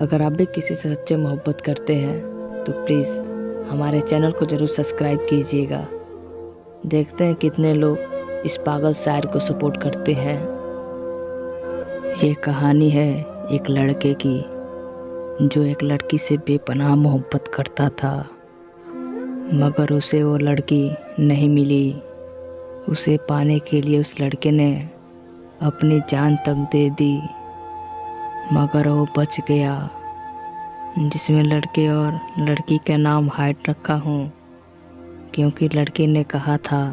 अगर आप भी किसी से सच्चे मोहब्बत करते हैं तो प्लीज़ हमारे चैनल को ज़रूर सब्सक्राइब कीजिएगा। देखते हैं कितने लोग इस पागल शायर को सपोर्ट करते हैं। ये कहानी है एक लड़के की जो एक लड़की से बेपनाह मोहब्बत करता था, मगर उसे वो लड़की नहीं मिली। उसे पाने के लिए उस लड़के ने अपनी जान तक दे दी, मगर वो बच गया। जिसमें लड़के और लड़की का नाम हाइड रखा हूँ क्योंकि लड़के ने कहा था।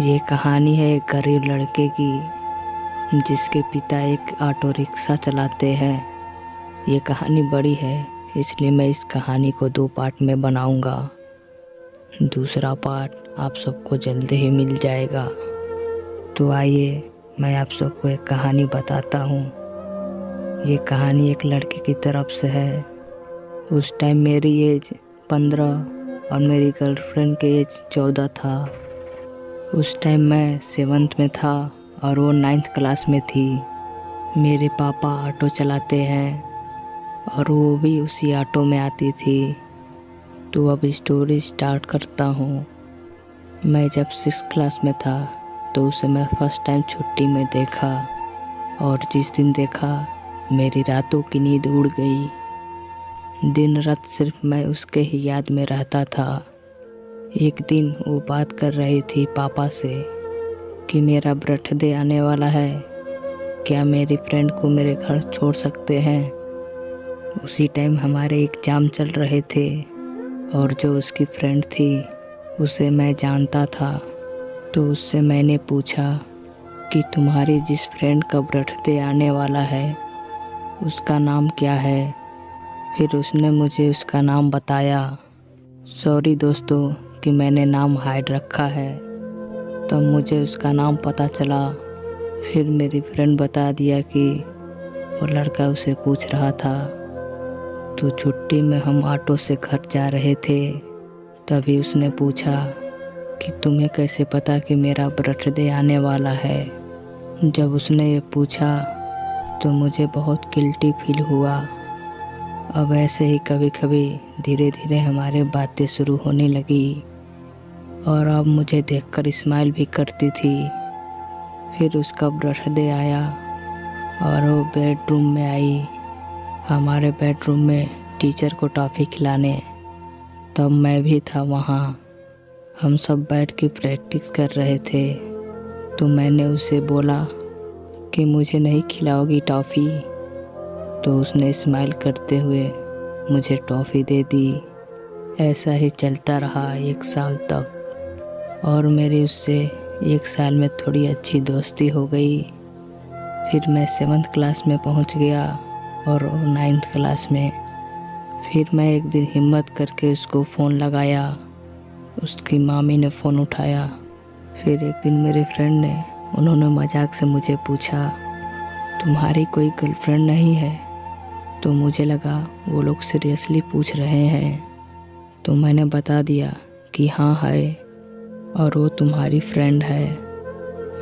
ये कहानी है एक गरीब लड़के की जिसके पिता एक ऑटो रिक्शा चलाते हैं। ये कहानी बड़ी है, इसलिए मैं इस कहानी को 2 पार्ट में बनाऊंगा। दूसरा पार्ट आप सबको जल्दी ही मिल जाएगा। तो आइए मैं आप सबको एक कहानी बताता हूँ। ये कहानी एक लड़के की तरफ से है। उस टाइम मेरी एज 15 और मेरी गर्लफ्रेंड की एज 14 था। उस टाइम मैं 7th में था और वो 9th क्लास में थी। मेरे पापा ऑटो चलाते हैं और वो भी उसी ऑटो में आती थी। तो अब स्टोरी स्टार्ट करता हूँ। मैं जब 6th क्लास में था तो उसे मैं फर्स्ट टाइम छुट्टी में देखा, और जिस दिन देखा मेरी रातों की नींद उड़ गई। दिन रात सिर्फ मैं उसके ही याद में रहता था। एक दिन वो बात कर रही थी पापा से कि मेरा बर्थडे आने वाला है, क्या मेरी फ्रेंड को मेरे घर छोड़ सकते हैं। उसी टाइम हमारे एग्ज़ाम चल रहे थे और जो उसकी फ्रेंड थी उसे मैं जानता था। तो उससे मैंने पूछा कि तुम्हारी जिस फ्रेंड का बर्थडे आने वाला है उसका नाम क्या है। फिर उसने मुझे उसका नाम बताया। सॉरी दोस्तों कि मैंने नाम हाइड रखा है। तब मुझे उसका नाम पता चला। फिर मेरी फ्रेंड बता दिया कि वो लड़का उसे पूछ रहा था। तो छुट्टी में हम ऑटो से घर जा रहे थे, तभी उसने पूछा कि तुम्हें कैसे पता कि मेरा बर्थडे आने वाला है। जब उसने ये पूछा तो मुझे बहुत गिल्टी फील हुआ। अब ऐसे ही कभी कभी धीरे धीरे हमारे बातें शुरू होने लगी और अब मुझे देखकर स्माइल भी करती थी। फिर उसका बर्थडे आया और वो बेडरूम में आई, हमारे बेडरूम में टीचर को टॉफ़ी खिलाने। तब मैं भी था वहाँ। हम सब बैठ के प्रैक्टिस कर रहे थे। तो मैंने उसे बोला कि मुझे नहीं खिलाओगी टॉफ़ी। तो उसने स्माइल करते हुए मुझे टॉफ़ी दे दी। ऐसा ही चलता रहा 1 साल तक, और मेरी उससे 1 साल में थोड़ी अच्छी दोस्ती हो गई। फिर मैं 7th क्लास में पहुंच गया और 9th क्लास में। फिर मैं एक दिन हिम्मत करके उसको फ़ोन लगाया। उसकी मामी ने फ़ोन उठाया। फिर एक दिन मेरे फ्रेंड ने उन्होंने मजाक से मुझे पूछा तुम्हारी कोई गर्लफ्रेंड नहीं है। तो मुझे लगा वो लोग सीरियसली पूछ रहे हैं। तो मैंने बता दिया कि हाँ है और वो तुम्हारी फ्रेंड है।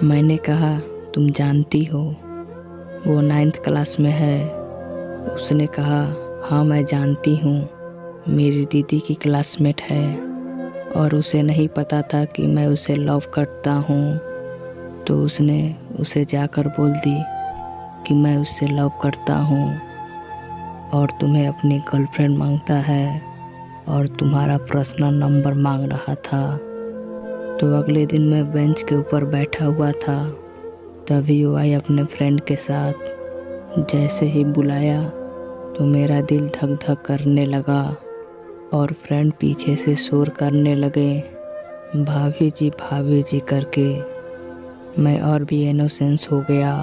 मैंने कहा तुम जानती हो वो 9th क्लास में है। उसने कहा हाँ मैं जानती हूँ, मेरी दीदी की क्लासमेट है और उसे नहीं पता था कि मैं उसे लव करता हूँ। तो उसने उसे जाकर बोल दी कि मैं उससे लव करता हूँ और तुम्हें अपनी गर्लफ्रेंड मांगता है और तुम्हारा पर्सनल नंबर मांग रहा था। तो अगले दिन मैं बेंच के ऊपर बैठा हुआ था, तभी वो आई अपने फ्रेंड के साथ। जैसे ही बुलाया तो मेरा दिल धक धक करने लगा और फ्रेंड पीछे से शोर करने लगे भाभी जी करके। मैं और भी इनोसेंस हो गया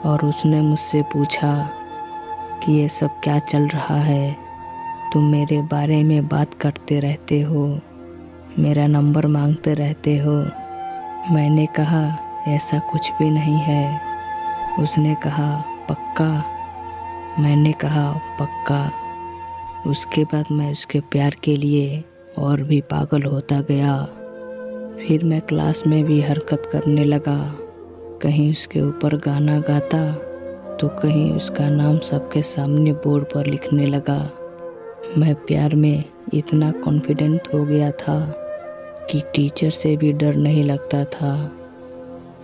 और उसने मुझसे पूछा कि ये सब क्या चल रहा है, तुम मेरे बारे में बात करते रहते हो, मेरा नंबर मांगते रहते हो। मैंने कहा ऐसा कुछ भी नहीं है। उसने कहा पक्का। मैंने कहा पक्का। उसके बाद मैं उसके प्यार के लिए और भी पागल होता गया। फिर मैं क्लास में भी हरकत करने लगा, कहीं उसके ऊपर गाना गाता तो कहीं उसका नाम सबके सामने बोर्ड पर लिखने लगा। मैं प्यार में इतना कॉन्फिडेंट हो गया था कि टीचर से भी डर नहीं लगता था।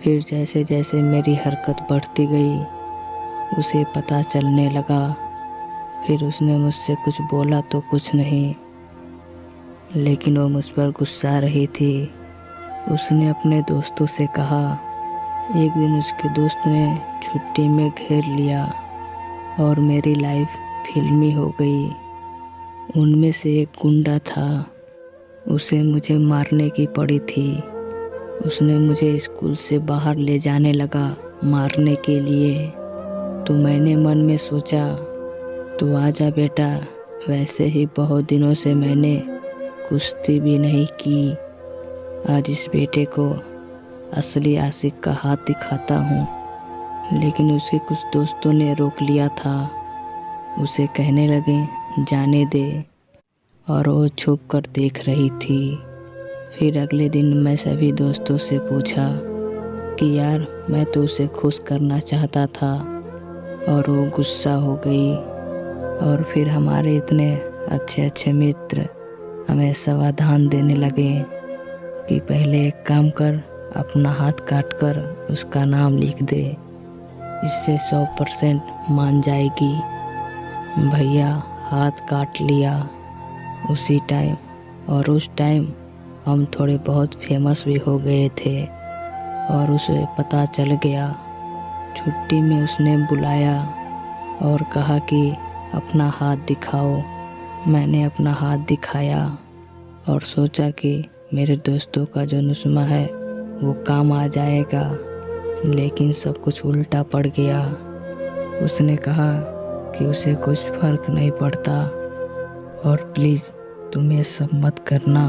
फिर जैसे जैसे मेरी हरकत बढ़ती गई उसे पता चलने लगा। फिर उसने मुझसे कुछ बोला तो कुछ नहीं, लेकिन वो मुझ पर गुस्सा रही थी। उसने अपने दोस्तों से कहा। एक दिन उसके दोस्त ने छुट्टी में घेर लिया और मेरी लाइफ फिल्मी हो गई। उनमें से एक गुंडा था, उसे मुझे मारने की पड़ी थी। उसने मुझे स्कूल से बाहर ले जाने लगा मारने के लिए। तो मैंने मन में सोचा, तो आजा बेटा, वैसे ही बहुत दिनों से मैंने कुश्ती भी नहीं की। आज इस बेटे को असली आशिक का हाथ दिखाता हूँ। लेकिन उसके कुछ दोस्तों ने रोक लिया था। उसे कहने लगे जाने दे, और वो छुप कर देख रही थी। फिर अगले दिन मैं सभी दोस्तों से पूछा कि यार मैं तो उसे खुश करना चाहता था, और वो गुस्सा हो गई। और फिर हमारे इतने अच्छे अच्छे मित्र हमें समाधान देने लगे कि पहले एक काम कर, अपना हाथ काट कर उसका नाम लिख दे, इससे 100% मान जाएगी। भैया हाथ काट लिया उसी टाइम, और उस टाइम हम थोड़े बहुत फेमस भी हो गए थे और उसे पता चल गया। छुट्टी में उसने बुलाया और कहा कि अपना हाथ दिखाओ। मैंने अपना हाथ दिखाया और सोचा कि मेरे दोस्तों का जो नुस्खा है वो काम आ जाएगा, लेकिन सब कुछ उल्टा पड़ गया। उसने कहा कि उसे कुछ फर्क नहीं पड़ता और प्लीज़ तुम ये सब मत करना,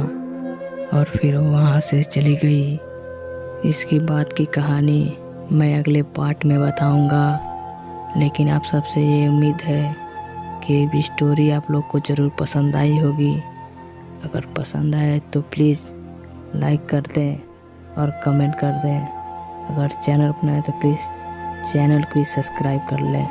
और फिर वो वहाँ से चली गई। इसके बाद की कहानी मैं अगले पार्ट में बताऊंगा, लेकिन आप सबसे ये उम्मीद है कि ये भी स्टोरी आप लोग को ज़रूर पसंद आई होगी। अगर पसंद आए तो प्लीज़ लाइक कर दें और कमेंट कर दें। अगर चैनल बनाए तो प्लीज़ चैनल को सब्सक्राइब कर लें।